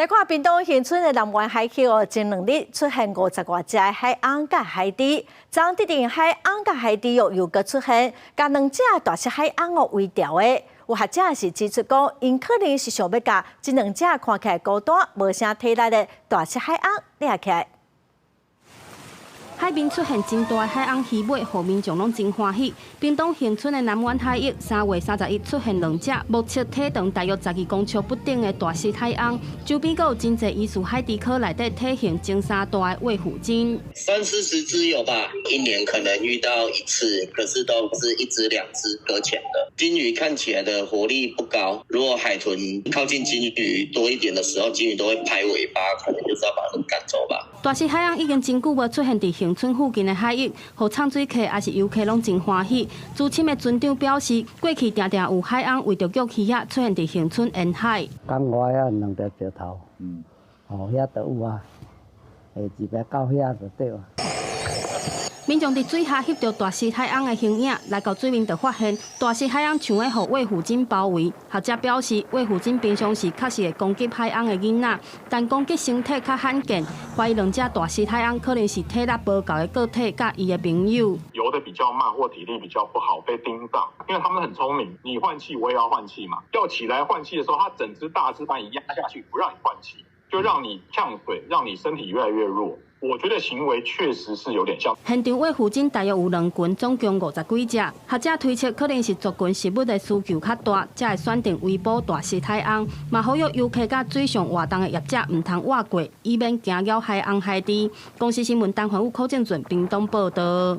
来看屏东恒春的南湾海区哦，前2日出现50多只海翁甲海猪，昨特定海翁甲海猪哦又搁出现，甲2只大隻海翁哦围钓的。有学者是指出讲，因可能是想要甲这2只看起来孤单、无啥体力的大隻海翁掠起来。 海边出现真大的海翁鱼尾，互民众拢真欢喜。屏东恒春的南湾海域3月31日出现2只目测体长大约12公尺不等的大隻海翁，周边阁有真侪疑似海猪科内底体型前3大的卫虎鲸30-40只有吧，一年可能遇到1次，可是都是1只2只搁浅的。金鱼看起来的活力不高，如果海豚靠近金鱼多一点的时候，金鱼都会拍尾巴，可能就是要把它们赶走吧。大隻海翁已经真久无出现伫恒春附近的海域，互畅水客也是游客拢真欢喜。资深的船长表示，过去定定有海翁为着钓鱼仔出现伫恒春沿海。港外啊2条石头，遐都有啊，下一摆到遐就对啊。 民众伫水下翕到大隻海翁的形影，来到水面就发现大隻海翁像要互卫虎鲸包围。学者表示，卫虎鲸平常时确实会攻击海翁的囡仔，但攻击身体较罕见。怀疑2只大隻海翁可能是体力无够的个体，甲伊的朋友游得比较慢或体力比较不好被盯到，因为他们很聪明，你换气我也要换气嘛。要起来换气的时候，它整只大只把你压下去，不让你换气，就让你呛水，让你身体越来越弱。 我觉得行为确实是有点像。现场卫虎鲸大约有2群，总共50几只。学者推测可能是族群食物的需求较大，才会选定围捕大隻海翁。嘛呼吁游客甲水上活动的业者唔通越过，以免惊扰海翁海猪。公司新闻陈焕武、柯建准屏东报道。